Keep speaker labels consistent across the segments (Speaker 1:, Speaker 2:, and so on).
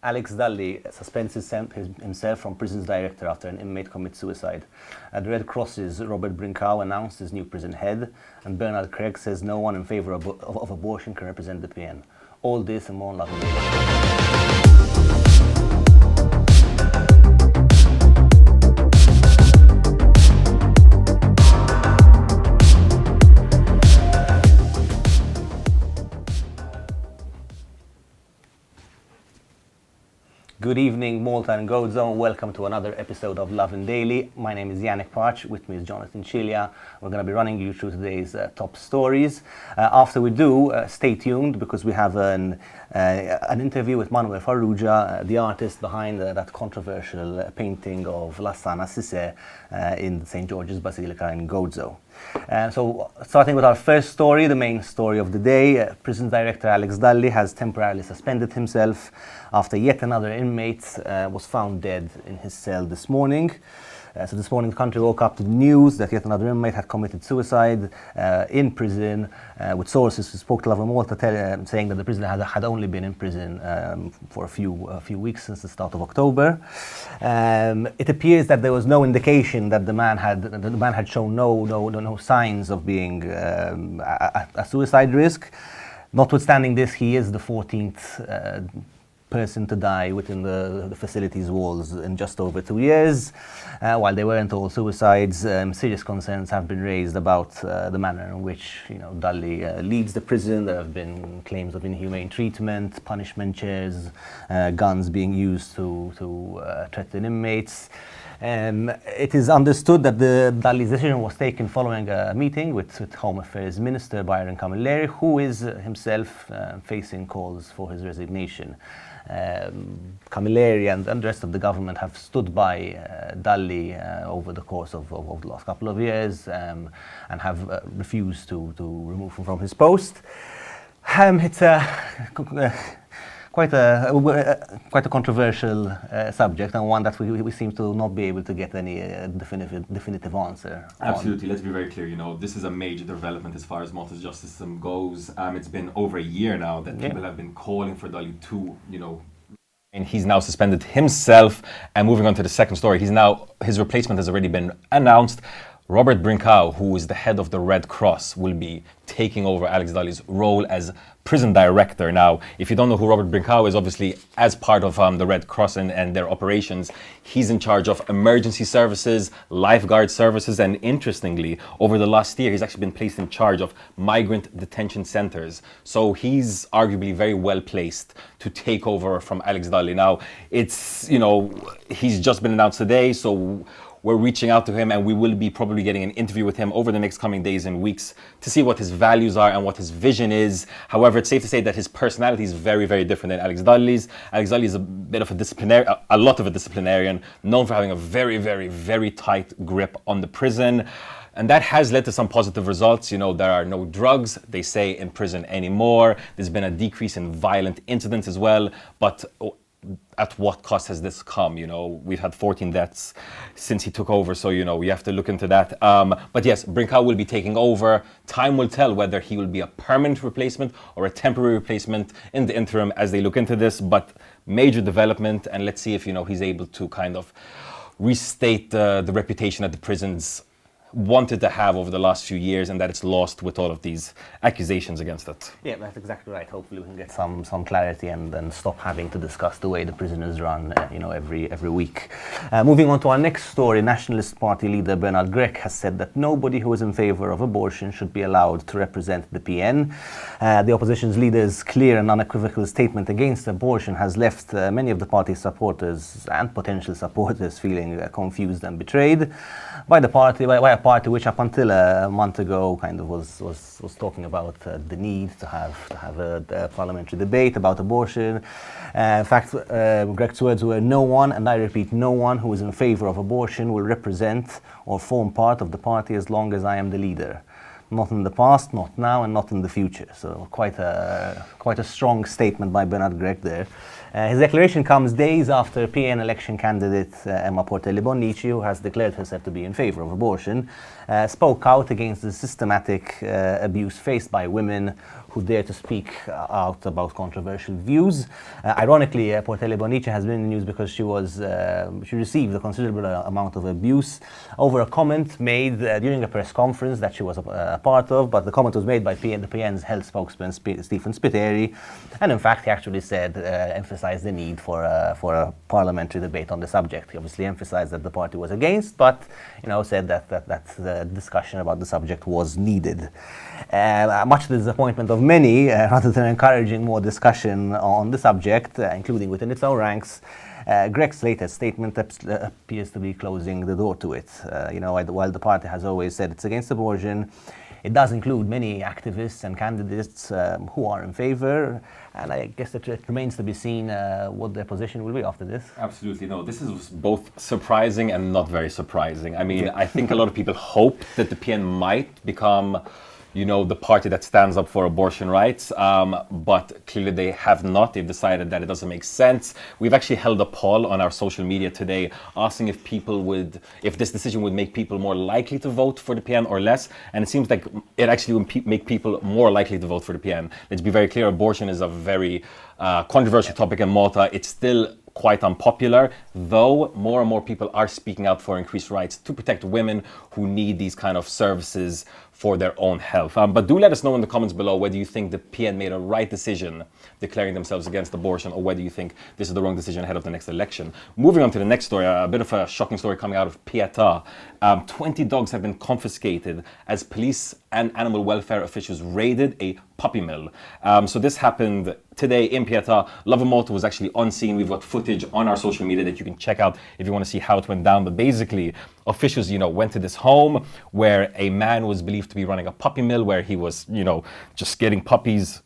Speaker 1: Alex Dully suspends himself from prison's director after an inmate commits suicide. At the Red Cross's Robert Brinkow announced his new prison head, and Bernard Craig says no one in favour of abortion can represent the PN. All this and more on Lovin Daily. Good evening, Malta and Gozo. Welcome to another episode of Lovin Daily. My name is Yannick Parch. With me is Jonathan Chilia. We're going to be running you through today's top stories. After we do, stay tuned because we have an interview with Manuel Farouja, the artist behind that controversial painting of La Sana Sisse in St. George's Basilica in Gozo. So starting with our first story, the main story of the day, prison director Alex Dully has temporarily suspended himself after yet another inmate was found dead in his cell this morning. So this morning the country woke up to the news that yet another inmate had committed suicide in prison, with sources who spoke to Lovin Malta saying that the prisoner had only been in prison for a few weeks since the start of October. It appears that there was no indication that the man had shown no signs of being a suicide risk. Notwithstanding this, he is the 14th person to die within the facility's walls in just over 2 years. While they weren't all suicides, serious concerns have been raised about the manner in which Dully leads the prison. There have been claims of inhumane treatment, punishment chairs, guns being used to threaten inmates. It is understood that Dully's decision was taken following a meeting with Home Affairs Minister Byron Camilleri, who is himself facing calls for his resignation. Camilleri and the rest of the government have stood by Dully over the course of the last couple of years and have refused to remove him from his post. It's quite a controversial subject, and one that we seem to not be able to get any definitive answer on.
Speaker 2: Absolutely. Let's be very clear. This is a major development as far as Malta's justice system goes. It's been over a year now that people have been calling for Dully to, and he's now suspended himself. And moving on to the second story, his replacement has already been announced. Robert Brinkow, who is the head of the Red Cross, will be taking over Alex Dully's role as prison director. Now, if you don't know who Robert Brinkow is, obviously, as part of the Red Cross and their operations, he's in charge of emergency services, lifeguard services, and interestingly, over the last year, he's actually been placed in charge of migrant detention centers. So he's arguably very well placed to take over from Alex Dully. Now, it's, he's just been announced today, so we're reaching out to him, and we will be probably getting an interview with him over the next coming days and weeks to see what his values are and what his vision is. However, it's safe to say that his personality is very, very different than Alex Dully's. Alex Dully is a bit of a lot of a disciplinarian, known for having a very, very, very tight grip on the prison. And that has led to some positive results. There are no drugs, they say, in prison anymore. There's been a decrease in violent incidents as well. But at what cost has this come? We've had 14 deaths since he took over, so we have to look into that. But yes, Brinkow will be taking over. Time will tell whether he will be a permanent replacement or a temporary replacement in the interim as they look into this. But major development, and let's see if he's able to kind of restate the reputation that the prisons wanted to have over the last few years, and that it's lost with all of these accusations against it.
Speaker 1: Yeah, that's exactly right. Hopefully we can get some clarity and then stop having to discuss the way the prison is run every week. Moving on to our next story, Nationalist Party leader Bernard Grech has said that nobody who is in favour of abortion should be allowed to represent the PN. The opposition's leader's clear and unequivocal statement against abortion has left many of the party's supporters and potential supporters feeling confused and betrayed by a party which up until a month ago kind of was talking about the need to have a parliamentary debate about abortion. In fact, Grech's words were, "No one, and I repeat, no one who is in favour of abortion will represent or form part of the party as long as I am the leader." not in the past, not now, and not in the future. So quite a strong statement by Bernard Gregg there. His declaration comes days after PN election candidate Emma Portelli-Bonnici, who has declared herself to be in favor of abortion, spoke out against the systematic abuse faced by women who dare to speak out about controversial views. Ironically, Portelli-Bonnici has been in the news because she received a considerable amount of abuse over a comment made during a press conference that she was a part of, but the comment was made by the PN's health spokesman, Stephen Spiteri, and in fact he actually said, emphasized the need for a parliamentary debate on the subject. He obviously emphasized that the party was against, but said that the discussion about the subject was needed. Much to the disappointment of many, rather than encouraging more discussion on the subject, including within its own ranks, Gregg's latest statement appears to be closing the door to it. While the party has always said it's against abortion, it does include many activists and candidates who are in favor, and I guess it remains to be seen what their position will be after this.
Speaker 2: Absolutely. No, this is both surprising and not very surprising. I mean, I think a lot of people hope that the PN might become the party that stands up for abortion rights, but clearly they have not. They've decided that it doesn't make sense. We've actually held a poll on our social media today asking if this decision would make people more likely to vote for the PN or less, and it seems like it actually would make people more likely to vote for the PN. Let's be very clear, abortion is a very controversial topic in Malta. It's still quite unpopular, though more and more people are speaking out for increased rights to protect women who need these kind of services for their own health. But do let us know in the comments below whether you think the PN made a right decision declaring themselves against abortion, or whether you think this is the wrong decision ahead of the next election. Moving on to the next story, a bit of a shocking story coming out of Pieta. 20 dogs have been confiscated as police and animal welfare officials raided a puppy mill. So this happened today in Pieta. Lovin Malta was actually on scene. We've got footage on our social media that you can check out if you want to see how it went down. But basically, officials, went to this home where a man was believed to be running a puppy mill, where he was, just getting puppies,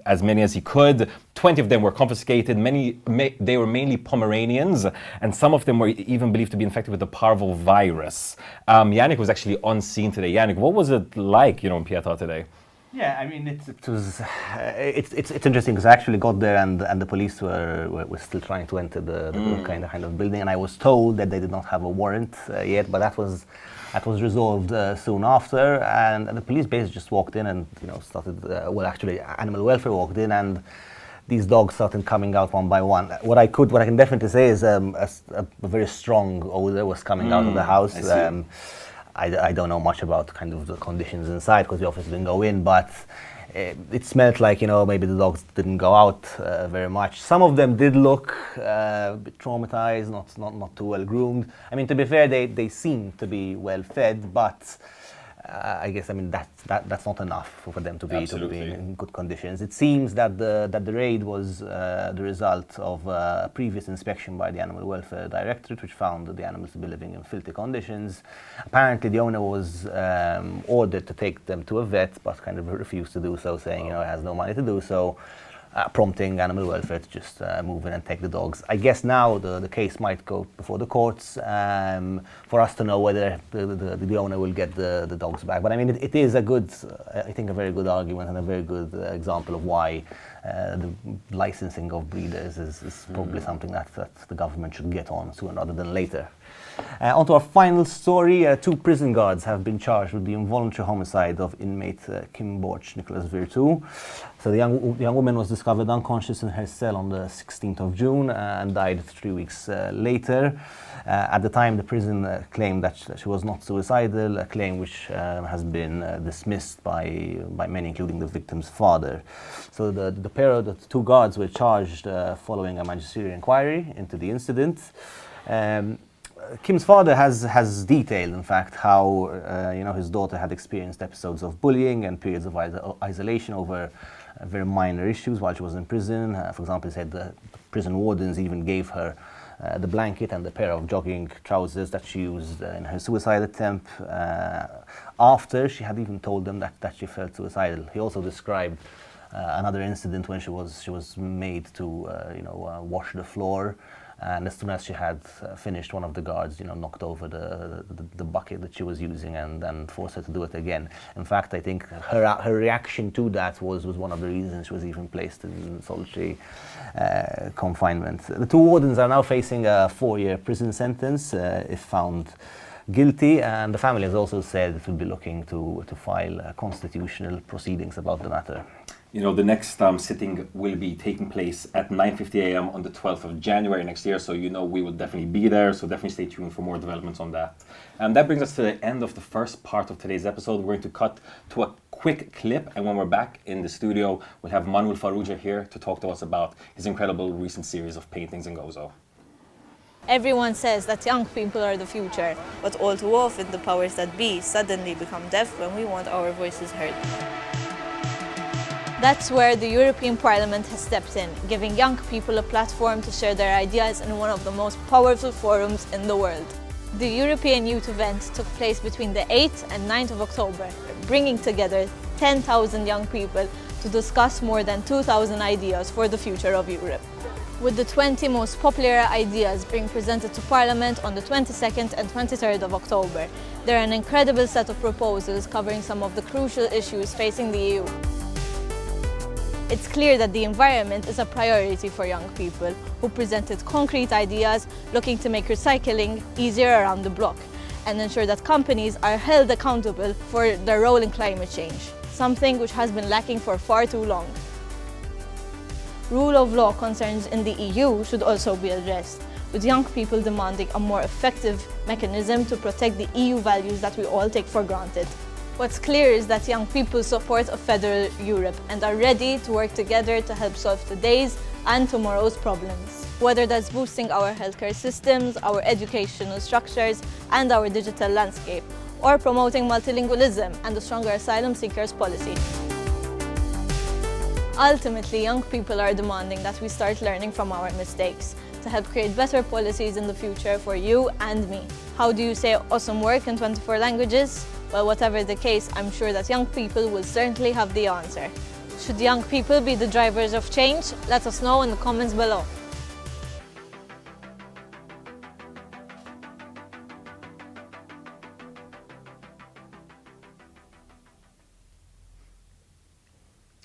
Speaker 2: as many as he could. 20 of them were confiscated. They were mainly Pomeranians, and some of them were even believed to be infected with the parvo virus. Yannick was actually on scene today. Yannick, what was it like, in Pieta today?
Speaker 1: Yeah, I mean, it's interesting because I actually got there and the police were still trying to enter the kind of building, and I was told that they did not have a warrant yet, but that was resolved soon after, and the police basically just walked in and started. Actually, animal welfare walked in, and these dogs started coming out one by one. What I can definitely say is a very strong odor was coming out of the house. I don't know much about kind of the conditions inside because the officer didn't go in, but it smelled like, maybe the dogs didn't go out very much. Some of them did look a bit traumatized, not too well groomed. I mean, to be fair, they seem to be well fed, but I guess that's not enough for them to be in good conditions. It seems that the raid was the result of a previous inspection by the Animal Welfare Directorate, which found the animals to be living in filthy conditions. Apparently, the owner was ordered to take them to a vet, but kind of refused to do so, saying he has no money to do so. Prompting animal welfare to just move in and take the dogs. I guess now the case might go before the courts for us to know whether the owner will get the dogs back. But I mean, it is a very good argument and a very good example of why the licensing of breeders is probably something that the government should get on sooner rather than later. On to our final story. 2 prison guards have been charged with the involuntary homicide of inmate Kimborch Nicholas Virtu. So the young woman was discovered unconscious in her cell on the 16th of June and died 3 weeks later. At the time, the prison claimed that she was not suicidal, a claim which has been dismissed by many, including the victim's father. So the pair of the 2 guards were charged following a magisterial inquiry into the incident. Kim's father has detailed, in fact, how his daughter had experienced episodes of bullying and periods of isolation over very minor issues while she was in prison. For example, he said the prison wardens even gave her the blanket and the pair of jogging trousers that she used in her suicide attempt after she had even told them that she felt suicidal. He also described another incident when she was made to wash the floor And as soon as she had finished, one of the guards, knocked over the bucket that she was using and then forced her to do it again. In fact, I think her reaction to that was one of the reasons she was even placed in solitary confinement. The two wardens are now facing a 4-year prison sentence if found guilty, and the family has also said it will be looking to file constitutional proceedings about the matter.
Speaker 2: The next sitting will be taking place at 9:50 a.m. on the 12th of January next year, so we will definitely be there, so definitely stay tuned for more developments on that. And that brings us to the end of the first part of today's episode. We're going to cut to a quick clip, and when we're back in the studio, we'll have Manuel Farouja here to talk to us about his incredible recent series of paintings in Gozo.
Speaker 3: Everyone says that young people are the future, but all too often the powers that be suddenly become deaf when we want our voices heard. That's where the European Parliament has stepped in, giving young people a platform to share their ideas in one of the most powerful forums in the world. The European Youth event took place between the 8th and 9th of October, bringing together 10,000 young people to discuss more than 2,000 ideas for the future of Europe. With the 20 most popular ideas being presented to Parliament on the 22nd and 23rd of October, there are an incredible set of proposals covering some of the crucial issues facing the EU. It's clear that the environment is a priority for young people who presented concrete ideas looking to make recycling easier around the block and ensure that companies are held accountable for their role in climate change, something which has been lacking for far too long. Rule of law concerns in the EU should also be addressed, with young people demanding a more effective mechanism to protect the EU values that we all take for granted. What's clear is that young people support a federal Europe and are ready to work together to help solve today's and tomorrow's problems. Whether that's boosting our healthcare systems, our educational structures, and our digital landscape, or promoting multilingualism and a stronger asylum seekers policy. Ultimately, young people are demanding that we start learning from our mistakes to help create better policies in the future for you and me. How do you say awesome work in 24 languages? Well, whatever the case, I'm sure that young people will certainly have the answer. Should young people be the drivers of change? Let us know in the comments below.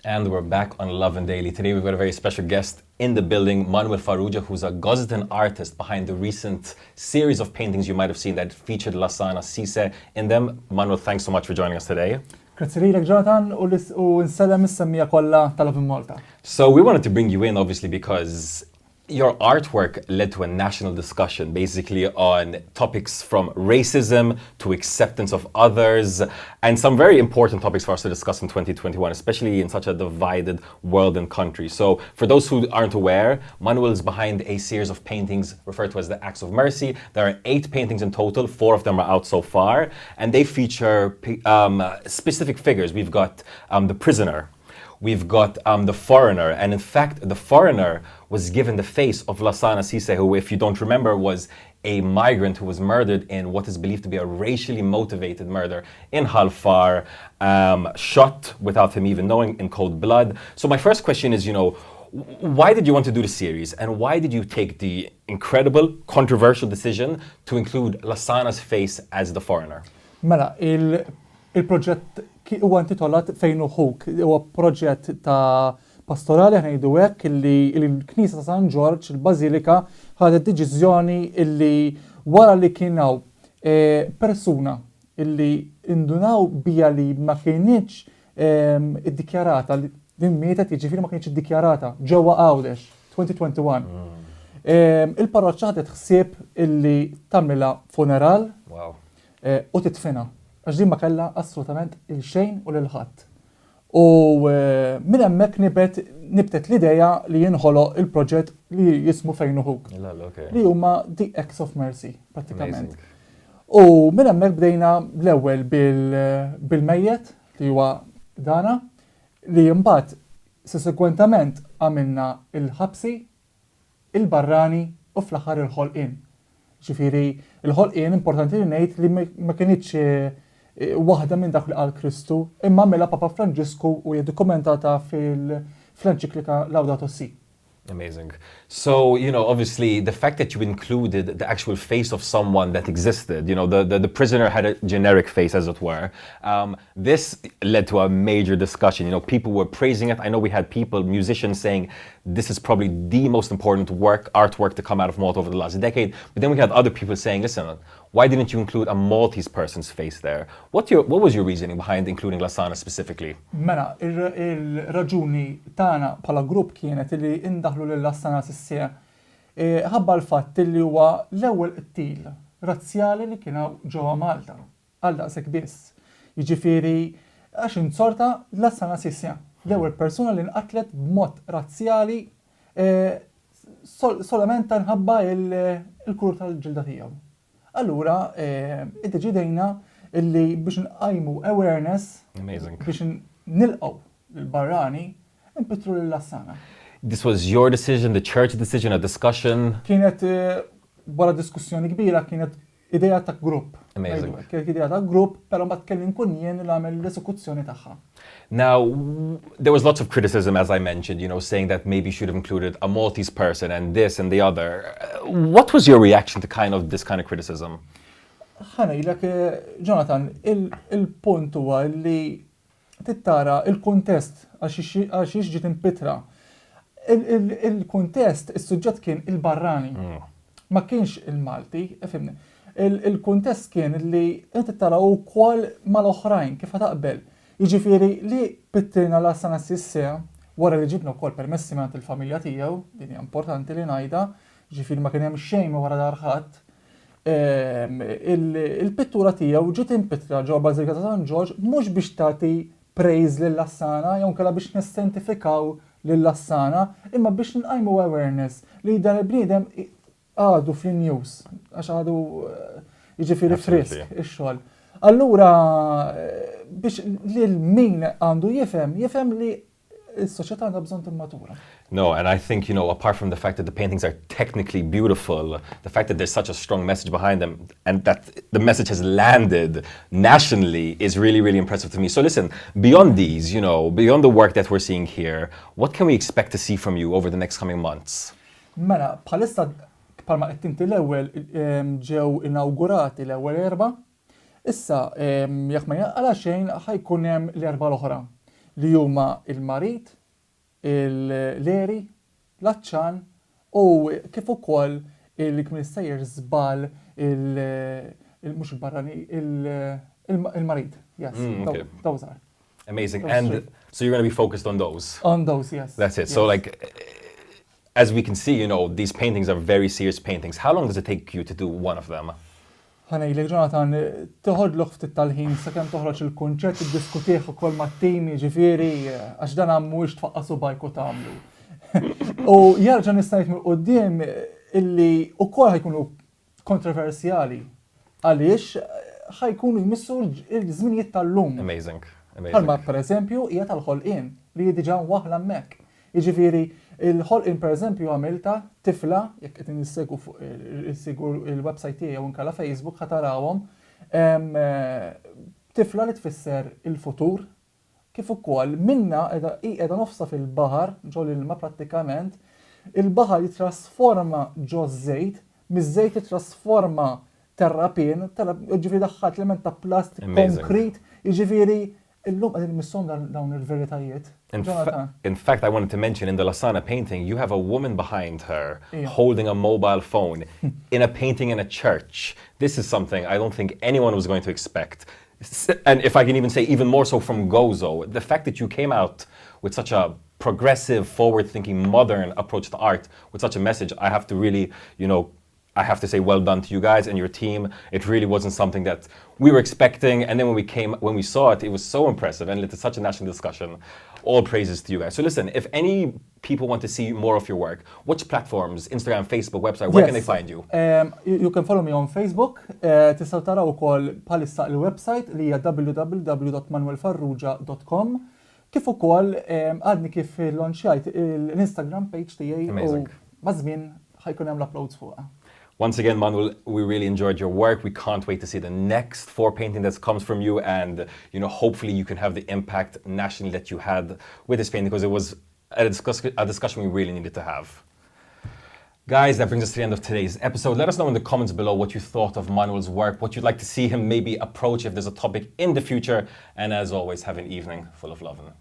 Speaker 2: And we're back on Lovin Daily. Today we've got a very special guest in the building, Manuel Farouja, who's a Gozitan artist behind the recent series of paintings you might have seen that featured Lasana Sise in them. Manuel, thanks so much for joining us today.
Speaker 4: Grazzi lilek, Jonathan, u nsellem is-semmija kollha ta' Lovin Malta.
Speaker 2: So we wanted to bring you in, obviously, because your artwork led to a national discussion, basically on topics from racism to acceptance of others, and some very important topics for us to discuss in 2021, especially in such a divided world and country. So for those who aren't aware, Manuel is behind a series of paintings referred to as the Acts of Mercy. There are 8 paintings in total, 4 of them are out so far, and they feature specific figures. We've got the prisoner, we've got the foreigner, and in fact, the foreigner was given the face of Lasana Sise, who, if you don't remember, was a migrant who was murdered in what is believed to be a racially motivated murder in Halfar, shot without him even knowing, in cold blood. So my first question is, why did you want to do the series, and why did you take the incredible, controversial decision to include Lasana's face as the foreigner?
Speaker 4: Mela, il-proġett huwa intitolat Fejn hu Huk, huwa proġett ta' pastorali ħnejdu hekk illi l-Knisja ta' San Ġorġ, il-Bażilika, ħadet deċiżjoni illi wara li kienaw persuna illi indunaw bija li ma kienitx iddikjarata li mietet, jiġifieri ma kienx iddikjarata ġewwa Għawdex 2021. Il-parroċċa ħadet ħsieb illi tagħmilha funeral u titfina. Għax din ma kellha assolutament il-xejn u lil-ħadd. U minn hemmhekk nibtet l-idea li jinħoloq il-proġett li jismu Fejn hu Huk. Li huma The Acts of Mercy, prattikament. U minn hemmhekk bdejna l-ewwel bil-mejjed li huwa Dana, li mbagħad sesegwentament għamilna il-ħabsi, il-barrani u fl-aħħar il-ħolqien. Ġifieri il-ħolqien importanti li ngħid li ma kienitx waħda minn dak li qal Kristu, imma mela Papa Franġisku u hija dokumentata fl-enċiklika Laudato Si.
Speaker 2: Amazing. So, obviously the fact that you included the actual face of someone that existed, the prisoner had a generic face, as it were. This led to a major discussion. People were praising it. I know we had musicians saying this is probably the most important artwork to come out of Malta over the last decade. But then we had other people saying, listen, why didn't you include a Maltese person's face there? What was your reasoning behind including Lassana specifically?
Speaker 4: Mela, il-raġuni tagħna bħala grupp kienet li indaħlu lil Lassana sissija ħabba l-fatt li huwa l-ewwel qtil razzjali li kienu ġewwa Malta għal daqshekk biss. Jiġifieri għax insorta Lassana sissija, l-ewwel persuna li nqatlet b'mod razzjali solament tanħabba il-kulur tal-ġilda tiegħu. Allura, id-deċidejna illi biex nqajmu awareness, biex nilqgħu l-barrani, npitru l-Lassana.
Speaker 2: This was your decision, the church decision, a discussion?
Speaker 4: Kienet wara diskussjoni kbira, kienet idea ta' grupp.
Speaker 2: Amazing.
Speaker 4: Kienet idea ta' grupp, però mbagħad kelli nkun jien li għamel l-esekuzzjoni tagħha.
Speaker 2: Now, there was lots of criticism, as I mentioned, saying that maybe you should have included a Maltese person and this and the other. What was your reaction to this kind of criticism?
Speaker 4: Ħanejlek, Jonathan, il-punt huwa li tittara il-kuntest għax ġiet impitra. Il-kuntest, is-suġġett kien il-barrani. Ma kienx il-Malti, fimni. Il-kuntest kien li tittara wkoll mal-oħrajn kif taqbel. Jiġifieri li pittrina Lassana sissija wara li ġibna wkoll permessi mingħand il-familja tiegħu, din hija importanti li ngħidha, jiġifieri ma kien hemm xejn wara dar ħadd. Il-pittura tiegħu ġiet impittra ġewwa Bażilika ta' San Ġorġ mhux biex tagħti praise lil Lassana jew kellha biex nissentifikaw lil Lassana, imma biex nqajmu awareness li dan il-bniedem għadu fl-news għax għadu jiġifieri frisk ix-xogħol. Allura biex li l-min għandu jifhem li s-soċjetà għandha bżonn timmatura.
Speaker 2: No, and I think, apart from the fact that the paintings are technically beautiful, the fact that there's such a strong message behind them and that the message has landed nationally is really, really impressive to me. So listen, beyond these, beyond the work that we're seeing here, what can we expect to see from you over the next coming months?
Speaker 4: Mela, bħalissa bħalma qed inti l-ewwel ġew inawgurati l-ewwel erba'. Issa, jekk ma jaqala xejn ħajkun hemm l-erba' l-oħra li huma il-Marit, l-Eri, l-Aċċan u kif ukoll il-Kmissejjer żball mhux il-barrani il-Marit. Yes, those are.
Speaker 2: Amazing. And so you're going to be focused on those?
Speaker 4: On those, yes.
Speaker 2: That's it.
Speaker 4: Yes.
Speaker 2: So as we can see, these paintings are very serious paintings. How long does it take you to do one of them?
Speaker 4: Ħanejlek, Jonathan, toħodlu ftit tal-ħin sakemm toħroġ il-kunċett iddiskutih ukoll mat-tim, jiġifieri għax dan mhuwiex tfaqqasu bajku tagħmlu. U jerġa' nista' ngħid mill-quddiem illi wkoll ħajkunu kontroversjali għaliex ħajkunu jmissu l-żminijiet tal-lum.
Speaker 2: Amazing.
Speaker 4: Bħalma pereżempju hija tal-ħolqien li diġà waħla hemmhekk. Jiġifieri il-ħolqien pereżempju għamilta tifla, jekk qed insegwu il-website tiegħi u nkella Facebook ħatarawhom, tifla li tfisser il-futur kif ukoll minna qiegħda nofsa fil-baħar ġol ilma prattikament, il-baħar jitrasforma ġo żejt, miż-żejt jitrasforma terrapien, jiġifieri daħħalt element ta' plastik konkrit, jiġifieri illum qegħdin missom dawn il-veritajiet.
Speaker 2: In fact, I wanted to mention in the Lassana painting, you have a woman behind her holding a mobile phone in a painting in a church. This is something I don't think anyone was going to expect. And if I can even say even more so from Gozo, the fact that you came out with such a progressive, forward-thinking, modern approach to art with such a message, I have to really, I have to say well done to you guys and your team. It really wasn't something that we were expecting. And then when we saw it, it was so impressive and led to such a national discussion. All praises to you guys. So listen, if any people want to see more of your work, which platforms, Instagram, Facebook, website, where can they find you?
Speaker 4: You can follow me on Facebook. Tistgħu taraw ukoll bħalissa il-website li hija www.manuelfarouja.com. Kif ukoll għadni kif launchajt l-Instagram page tiegħi u mażmien ħajkun hemm l-uploads fuqha.
Speaker 2: Once again, Manuel, we really enjoyed your work. We can't wait to see the next 4 painting that comes from you, and hopefully you can have the impact nationally that you had with this painting, because it was a discussion we really needed to have. Guys, that brings us to the end of today's episode. Let us know in the comments below what you thought of Manuel's work, what you'd like to see him maybe approach if there's a topic in the future. And as always, have an evening full of lovin'.